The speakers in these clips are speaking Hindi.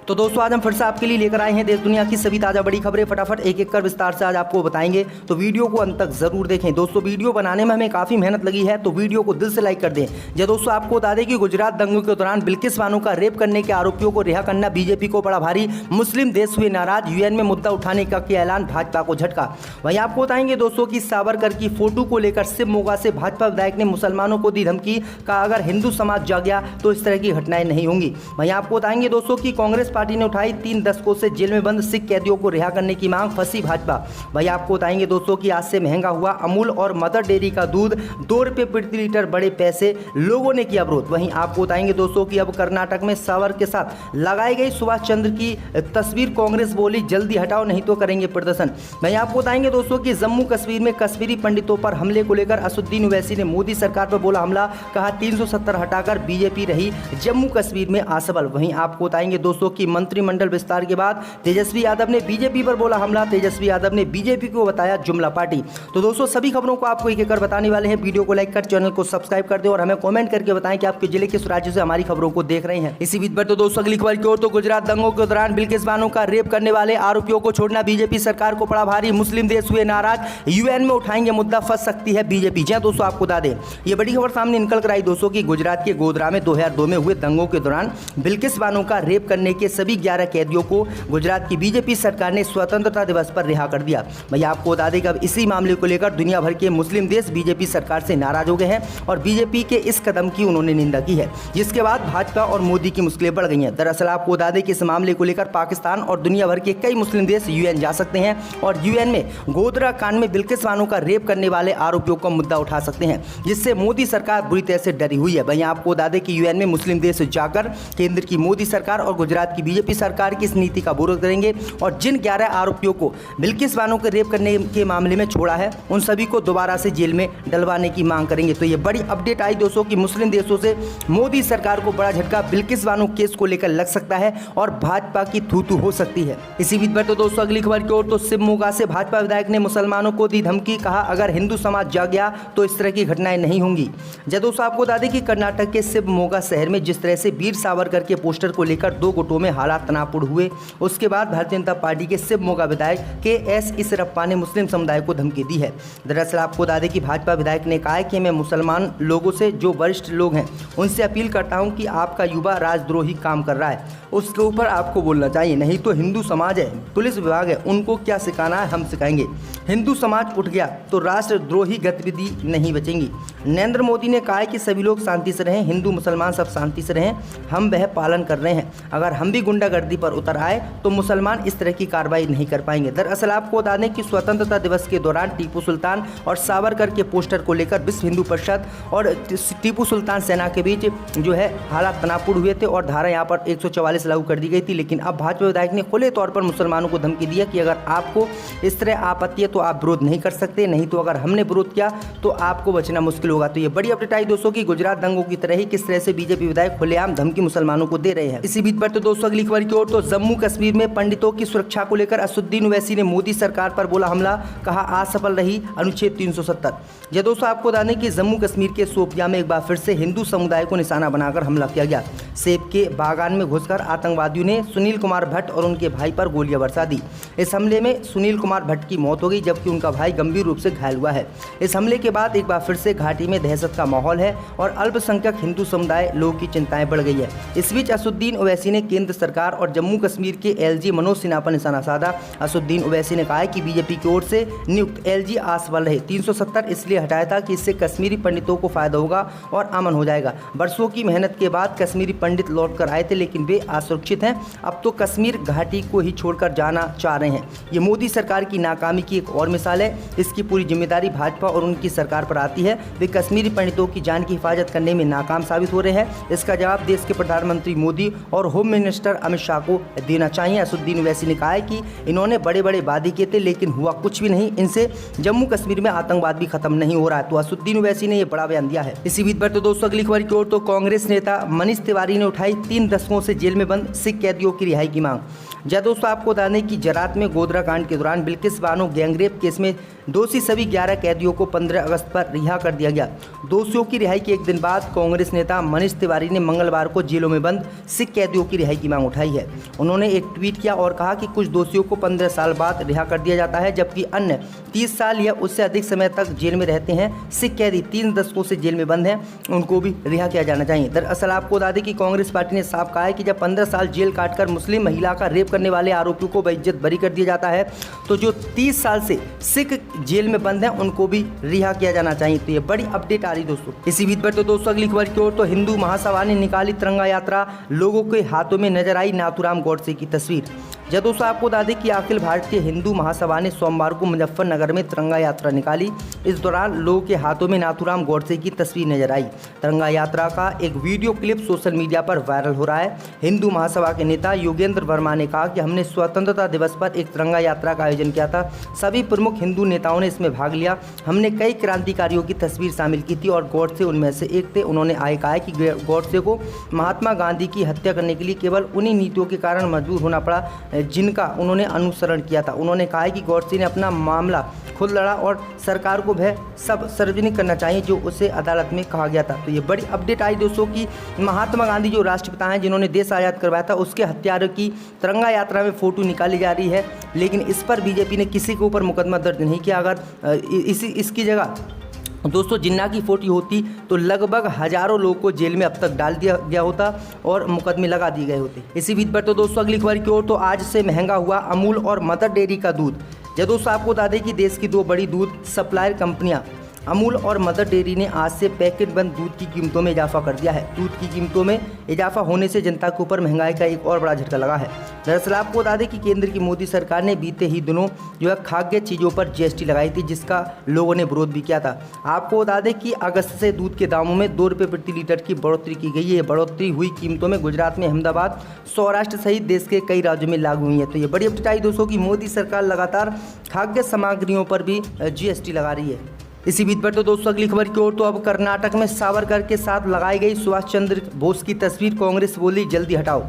तो दोस्तों आज हम फिर से आपके लिए लेकर आए हैं देश दुनिया की सभी ताज़ा बड़ी खबरें। फटाफट एक एक कर विस्तार से आज आपको बताएंगे, तो वीडियो को अंत तक जरूर देखें। दोस्तों वीडियो बनाने में हमें काफ़ी मेहनत लगी है, तो वीडियो को दिल से लाइक कर दें। जब दोस्तों आपको बता दें कि गुजरात दंगों के दौरान बिल्किस बानो का रेप करने के आरोपियों को रिहा करना बीजेपी को पड़ा भारी, मुस्लिम देश हुए नाराज, यूएन में मुद्दा उठाने का किया ऐलान, भाजपा को झटका। वहीं आपको बताएंगे दोस्तों की सावरकर की फोटो को लेकर शिव मोगा से भाजपा विधायक ने मुसलमानों को दी धमकी, कहा अगर हिंदू समाज जाग गया तो इस तरह की घटनाएं नहीं होंगी। वहीं आपको बताएंगे दोस्तों की कांग्रेस पार्टी ने उठाई 3 दशकों से जेल में बंद सिख कैदियों को रिहा करने की मांग, फंसी भाजपा। वहीं आपको बताएंगे दोस्तों कि आज से महंगा हुआ अमूल और मदर डेयरी का दूध, 2 रुपये प्रति लीटर, बड़े पैसे, लोगों ने किया विरोध। वहीं आपको बताएंगे दोस्तों कि अब कर्नाटक में सावर के साथ लगाई गई सुभाष चंद्र की तस्वीर, कांग्रेस बोली जल्दी हटाओ नहीं तो करेंगे प्रदर्शन। वहीं आपको बताएंगे दोस्तों कि जम्मू कश्मीर में कश्मीरी पंडितों पर हमले को लेकर असदुद्दीन ओवैसी ने मोदी सरकार पर बोला हमला, कहा 370 हटाकर बीजेपी रही जम्मू कश्मीर में असफल। वहीं आपको बताएंगे दोस्तों कि मंत्रिमंडल विस्तार के बाद तेजस्वी यादव ने बीजेपी पर बोला हमला, तेजस्वी यादव ने बीजेपी को बताया जुमला पार्टी। तो दोस्तों सभी खबरों को आपको एक एक कर बताने वाले हैं। वीडियो को लाइक कर चैनल को सब्सक्राइब कर दें और हमें कमेंट करके बताएं कि आपके जिले किस राज्य से हमारी खबरों को देख रहे हैं। इसी बीच पर तो दोस्तों अगली खबर की ओर, तो गुजरात दंगों के दौरान बिल्किस बानो का रेप करने वाले आरोपियों को छोड़ना बीजेपी सरकार को पड़ा भारी, मुस्लिम देश हुए नाराज, यूएन में उठाएंगे मुद्दा, फंस सकती है बीजेपी। जी दोस्तों आपको बता दें ये बड़ी खबर सामने निकल कर आई दोस्तों की गुजरात के गोधरा में 2002 में हुए दंगों के दौरान बिल्किस बानो का रेप करने के सभी 11 कैदियों को गुजरात की बीजेपी सरकार ने स्वतंत्रता दिवस पर रिहा कर दिया। भैया आपको बता दें कि अब इसी मामले को लेकर दुनिया भर के मुस्लिम देश बीजेपी सरकार से नाराज हो गए हैं और बीजेपी के इस कदम की उन्होंने निंदा की है, जिसके बाद भाजपा और मोदी की मुश्किलें बढ़ गई हैं। दरअसल आपको बता दें कि इस मामले को लेकर पाकिस्तान और दुनिया भर के कई मुस्लिम देश यूएन जा सकते हैं और यूएन में गोधरा कांड में बिल्किस बानो का रेप करने वाले आरोपियों का मुद्दा उठा सकते हैं, जिससे मोदी सरकार बुरी तरह से डरी हुई है। भैया आपको बता दें कि यूएन में मुस्लिम देश जाकर केंद्र की मोदी सरकार और गुजरात की बीजेपी सरकार की इस नीति का विरोध करेंगे और जिन 11 आरोपियों को बिल्किस बानो के रेप करने के मामले में छोड़ा है उन सभी को दोबारा से जेल में डलवाने की मांग करेंगे। तो ये बड़ी अपडेट आई दोस्तों कि मुस्लिम देशों से मोदी सरकार को बड़ा झटका, बिल्किस बानो केस को लेकर लग सकता है और भाजपा की थू-थू हो सकती है। इसी बीच पर तो दोस्तों अगली खबर की ओर, तो शिव मोगा से भाजपा विधायक ने मुसलमानों को दी धमकी, कहा अगर हिंदू समाज जाग गया तो इस तरह की घटनाएं नहीं होंगी। जब दोस्तों आपको बता दें कि कर्नाटक के शिव मोगा शहर में जिस तरह से वीर सावरकर के पोस्टर को लेकर 2 गुटों में हालात तनावपूर्ण हुए, उसके बाद भारतीय जनता पार्टी के शिव मोगा विधायक KS इसरप्पा ने मुस्लिम समुदाय को धमकी दी है। दरअसल आपको बता दें कि भाजपा विधायक ने कहा है कि मैं मुसलमान लोगों से, जो वरिष्ठ लोग हैं, उनसे अपील करता हूं कि आपका युवा राजद्रोही काम कर रहा है, उसके ऊपर आपको बोलना चाहिए, नहीं तो हिंदू समाज है, पुलिस विभाग है, उनको क्या सिखाना है हम सिखाएंगे। हिंदू समाज उठ गया तो राष्ट्रद्रोही गतिविधि नहीं बचेंगी। नरेंद्र मोदी ने कहा है कि सभी लोग शांति से रहें, हिंदू मुसलमान सब शांति से रहें, हम वह पालन कर रहे हैं। अगर हम भी गुंडागर्दी पर उतर आए तो मुसलमान इस तरह की कार्रवाई नहीं कर पाएंगे। दरअसल आपको बता दें कि स्वतंत्रता दिवस के दौरान टीपू सुल्तान और सावरकर के पोस्टर को लेकर विश्व हिंदू परिषद और टीपू सुल्तान सेना के बीच जो है हालात तनावपूर्ण हुए थे और धारा यहाँ पर 144 लागू कर दी गई थी। लेकिन अब भाजपा विधायक ने खुले तौर पर मुसलमानों को धमकी दिया कि अगर आपको इस तरह आपत्ति है तो आप विरोध नहीं कर सकते, नहीं तो अगर हमने विरोध किया तो आपको बचना मुश्किल होगा। तो ये बड़ी अपडेट आई दोस्तों की गुजरात दंगों की तरह ही किस तरह से बीजेपी विधायक खुलेआम धमकी मुसलमानों को दे रहे हैं। इसी बीच पर तो दोस्तों अगली खबर की ओर, तो जम्मू कश्मीर में पंडितों की सुरक्षा को लेकर असदुद्दीन ओवैसी ने मोदी सरकार पर बोला हमला, कहा असफल रही अनुच्छेद 370। यह दोस्तों आपको बताने कि जम्मू कश्मीर के शोपियां में एक बार फिर से हिंदू समुदाय को निशाना बनाकर हमला किया गया। सेब के बागान में घुसकर आतंकवादियों ने सुनील कुमार भट्ट और उनके भाई पर गोलियां बरसा दी। इस हमले में सुनील कुमार भट्ट की मौत हो गई जबकि उनका भाई गंभीर रूप से घायल हुआ है। इस हमले के बाद एक बार फिर से घाटी में दहशत का माहौल है और अल्पसंख्यक हिंदू समुदाय लोगों की चिंताएं बढ़ गई है। इस बीच असदुद्दीन ओवैसी ने केंद्र सरकार और जम्मू कश्मीर के LG मनोज सिन्हा पर निशाना साधा। असदुद्दीन ओवैसी ने कहा है कि बीजेपी की ओर से नियुक्त LG असफल रहे। 370 इसलिए हटाया था कि इससे कश्मीरी पंडितों को फायदा होगा और अमन हो जाएगा। वर्षों की मेहनत के बाद कश्मीरी पंडित लौट कर आए थे लेकिन वे असुरक्षित हैं। अब तो कश्मीर घाटी को ही छोड़कर जाना चाह रहे हैं। ये मोदी सरकार की नाकामी की एक और मिसाल है। इसकी पूरी जिम्मेदारी भाजपा और उनकी सरकार पर आती है। वे कश्मीरी पंडितों की जान की हिफाजत करने में नाकाम साबित हो रहे हैं। इसका जवाब देश के प्रधानमंत्री मोदी और होम मिनिस्टर अमित शाह को देना चाहिए। असदुद्दीन ओवैसी ने कहा है कि इन्होंने बड़े बड़े वादे किए थे लेकिन हुआ कुछ भी नहीं। इनसे जम्मू कश्मीर में आतंकवाद भी खत्म नहीं हो रहा है। तो असदुद्दीन ओवैसी ने यह बड़ा बयान दिया है। इसी बीच पर तो दोस्तों अगली खबर की ओर, तो कांग्रेस नेता मनीष तिवारी ने उठाई 3 दशकों से जेल में बंद सिख कैदियों की रिहाई की मांग। जय दोस्तों आपको बता दें कि जरात में गोधरा कांड के दौरान बिल्किस बानो गैंगरेप केस में दोषी सभी 11 कैदियों को 15 अगस्त पर रिहा कर दिया गया। दोषियों की रिहाई के एक दिन बाद कांग्रेस नेता मनीष तिवारी ने मंगलवार को जेलों में बंद सिख कैदियों की रिहाई की मांग उठाई है। उन्होंने एक ट्वीट किया और कहा कि कुछ दोषियों को 15 साल बाद रिहा कर दिया जाता है, जबकि अन्य 30 साल या उससे अधिक समय तक जेल में रहते हैं। सिख कैदी 3 दशकों से जेल में बंद हैं, उनको भी रिहा किया जाना चाहिए। दरअसल आपको बता दें कि कांग्रेस पार्टी ने साफ कहा है कि जब 15 साल जेल काटकर मुस्लिम महिला का रेप करने वाले आरोपियों को बेइज्जत बरी कर दिया जाता है, तो जो 30 साल से सिख जेल में बंद हैं उनको भी रिहा किया जाना चाहिए। तो ये बड़ी अपडेट आ रही दोस्तों। इसी बीच पर तो दोस्तों अगली खबर की ओर तो हिंदू महासभा ने निकाली तिरंगा यात्रा, लोगों के हाथों में नजर आई नाथूराम गौडसे की तस्वीर। जब दोस्तों आपको बता दें कि अखिल भारतीय हिंदू महासभा ने सोमवार को मुजफ्फरनगर में तिरंगा यात्रा निकाली। इस दौरान लोगों के हाथों में नाथूराम गौडसे की तस्वीर नजर आई। तिरंगा यात्रा का एक वीडियो क्लिप सोशल मीडिया पर वायरल हो रहा है। हिंदू महासभा के नेता योगेंद्र वर्मा ने कहा कि हमने स्वतंत्रता दिवस पर एक तिरंगा यात्रा का आयोजन किया था। सभी प्रमुख हिंदू नेताओं ने इसमें भाग लिया। हमने कई क्रांतिकारियों की तस्वीर शामिल की थी और गौडसे उनमें से एक थे। उन्होंने आगे कहा कि गौडसे को महात्मा गांधी की हत्या करने के लिए केवल उन्हीं नीतियों के कारण मजबूर होना पड़ा जिनका उन्होंने अनुसरण किया था। उन्होंने कहा कि गौडसे ने अपना मामला खुद लड़ा और सरकार को वह सब सार्वजनिक करना चाहिए जो उसे अदालत में कहा गया था। तो ये बड़ी अपडेट आई दोस्तों कि महात्मा गांधी जो राष्ट्रपिता हैं जिन्होंने देश आज़ाद करवाया था, उसके हत्यारों की तिरंगा यात्रा में फ़ोटो निकाली जा रही है। लेकिन इस पर बीजेपी ने किसी के ऊपर मुकदमा दर्ज नहीं किया। अगर इसकी जगह दोस्तों जिन्ना की फोटो होती तो लगभग हजारों लोगों को जेल में अब तक डाल दिया गया होता और मुकदमे लगा दिए गए होते। इसी बीच पर तो दोस्तों अगली खबर की ओर तो आज से महंगा हुआ अमूल और मदर डेयरी का दूध। जब दोस्तों आपको बता दें कि देश की 2 बड़ी दूध सप्लायर कंपनियां अमूल और मदर डेयरी ने आज से पैकेट बंद दूध की कीमतों में इजाफा कर दिया है। दूध की कीमतों में इजाफा होने से जनता के ऊपर महंगाई का एक और बड़ा झटका लगा है। दरअसल आपको बता दें कि केंद्र की मोदी सरकार ने बीते ही दिनों जो है खाद्य चीज़ों पर जीएसटी लगाई थी, जिसका लोगों ने विरोध भी किया था। आपको बता दें कि अगस्त से दूध के दामों में 2 रुपये प्रति लीटर की बढ़ोतरी की गई है। ये बढ़ोतरी हुई कीमतों में गुजरात में, अहमदाबाद, सौराष्ट्र सहित देश के कई राज्यों में लागू हुई है। तो ये बड़ी अपडेट आई दोस्तों कि मोदी सरकार लगातार खाद्य सामग्रियों पर भी जीएसटी लगा रही है। इसी बीच पर तो दोस्तों अगली खबर की ओर तो अब कर्नाटक में सावरकर के साथ लगाई गई सुभाष चंद्र बोस की तस्वीर कांग्रेस बोली जल्दी हटाओ।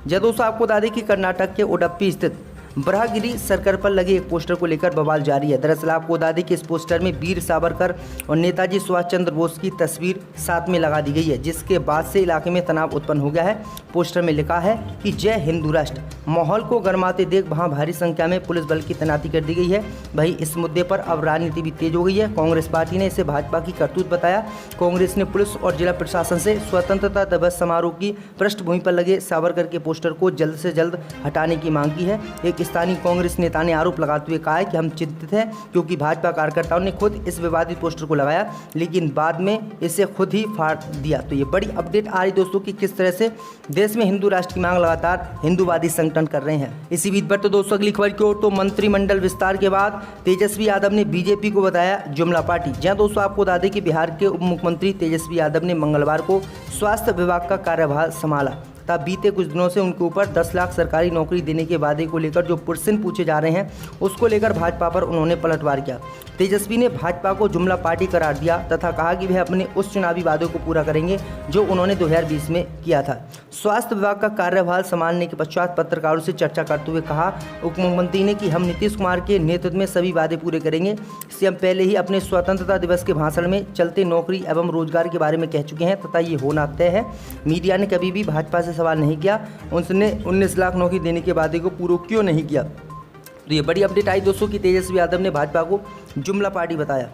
जब दोस्तों आपको बता दें कि कर्नाटक के उडुपी स्थित ब्रह्मगिरी सर्कल पर लगे एक पोस्टर को लेकर बवाल जारी है। दरअसल आपको बता दें कि इस पोस्टर में वीर सावरकर और नेताजी सुभाष चंद्र बोस की तस्वीर साथ में लगा दी गई है, जिसके बाद से इलाके में तनाव उत्पन्न हो गया है। पोस्टर में लिखा है कि जय हिंदू राष्ट्र। माहौल को गरमाते देख वहां भारी संख्या में पुलिस बल की तैनाती कर दी गई है। वहीं इस मुद्दे पर अब राजनीति भी तेज हो गई है। कांग्रेस पार्टी ने इसे भाजपा की करतूत बताया। कांग्रेस ने पुलिस और जिला प्रशासन से स्वतंत्रता दिवस समारोह की पृष्ठभूमि पर लगे सावरकर के पोस्टर को जल्द से जल्द हटाने की मांग की है। एक स्थानीय कांग्रेस नेता ने आरोप लगाते हुए कहा है कि हम चिंतित हैं क्योंकि भाजपा कार्यकर्ताओं ने खुद इस विवादित पोस्टर को लगाया, लेकिन बाद में इसे खुद ही फाड़ दिया। तो ये बड़ी अपडेट आ रही दोस्तों कि किस तरह से देश में हिंदू राष्ट्र की मांग लगातार हिंदूवादी संगठन कर रहे हैं। इसी बीच पर तो दोस्तों अगली खबर की ओर तो मंत्रिमंडल विस्तार के बाद तेजस्वी यादव ने बीजेपी को बताया जुमला पार्टी। जहां दोस्तों आपको बता दें कि बिहार के उप मुख्यमंत्री तेजस्वी यादव ने मंगलवार को स्वास्थ्य विभाग का कार्यभार संभाला। तब बीते कुछ दिनों से उनके ऊपर 10 लाख सरकारी नौकरी देने के वादे को लेकर जो प्रश्न पूछे जा रहे हैं, उसको लेकर भाजपा पर उन्होंने पलटवार किया। तेजस्वी ने भाजपा को जुमला पार्टी करार दिया तथा कहा कि वे अपने उस चुनावी वादों को पूरा करेंगे जो उन्होंने 2020 में किया था। स्वास्थ्य विभाग का कार्यभार संभालने के पश्चात पत्रकारों से चर्चा करते हुए कहा उप मुख्यमंत्री ने कि हम नीतीश कुमार के नेतृत्व में सभी वादे पूरे करेंगे। सीएम पहले ही अपने स्वतंत्रता दिवस के भाषण में चलते नौकरी एवं रोजगार के बारे में कह चुके हैं तथा ये होना तय है। मीडिया ने कभी भी भाजपा से सवाल नहीं किया उसने 19 लाख नौकरी देने के वादे को पूरा क्यों नहीं किया। तो ये बड़ी अपडेट आई दोस्तों कि तेजस्वी यादव ने भाजपा को जुमला पार्टी बताया।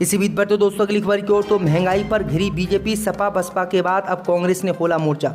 इसी बीच पर तो दोस्तों अगली खबर की ओर तो महंगाई पर घिरी बीजेपी, सपा बसपा के बाद अब कांग्रेस ने खोला मोर्चा।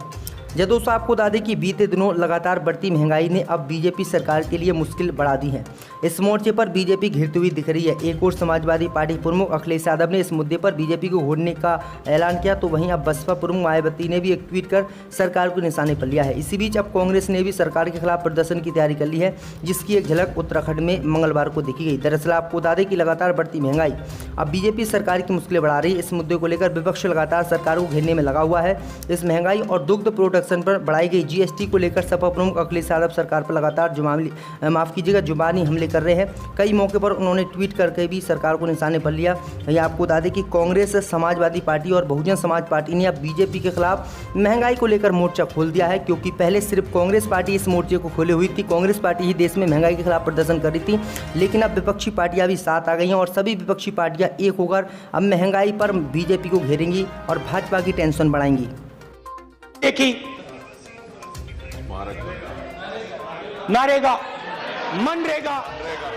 जब दोस्तों आपको बता दें कि बीते दिनों लगातार बढ़ती महंगाई ने अब बीजेपी सरकार के लिए मुश्किल बढ़ा दी है। इस मोर्चे पर बीजेपी घिरती हुई दिख रही है। एक और समाजवादी पार्टी प्रमुख अखिलेश यादव ने इस मुद्दे पर बीजेपी को घोड़ने का ऐलान किया, तो वहीं अब बसपा प्रमुख मायावती ने भी एक ट्वीट कर सरकार को निशाने पर लिया है। इसी बीच अब कांग्रेस ने भी सरकार के खिलाफ प्रदर्शन की तैयारी कर ली है, जिसकी एक झलक उत्तराखंड में मंगलवार को देखी गई। दरअसल आपको बता दें कि लगातार बढ़ती महंगाई अब बीजेपी सरकार की मुश्किलें बढ़ा रही है। इस मुद्दे को लेकर विपक्ष लगातार सरकार को घेरने में लगा हुआ है। इस महंगाई और दुग्ध प्रोडक्शन पर बढ़ाई गई जीएसटी को लेकर सपा प्रमुख अखिलेश यादव सरकार पर लगातार जुबानी हमले कर रहे हैं। कई मौके पर उन्होंने ट्वीट करके भी सरकार को निशाने पर लिया। वहीं आपको बता दें कि कांग्रेस, समाजवादी पार्टी और बहुजन समाज पार्टी ने अब बीजेपी के खिलाफ महंगाई को लेकर मोर्चा खोल दिया है, क्योंकि पहले सिर्फ कांग्रेस पार्टी इस मोर्चे को खोले हुई थी। कांग्रेस पार्टी ही देश में महंगाई के खिलाफ प्रदर्शन कर रही थी, लेकिन अब विपक्षी पार्टियां भी साथ आ गई हैं और सभी विपक्षी पार्टियां एक होकर अब महंगाई पर बीजेपी को घेरेंगी और भाजपा की टेंशन बढ़ाएंगी। महाराष्ट्र नरेगा मनरेगा रहेगा।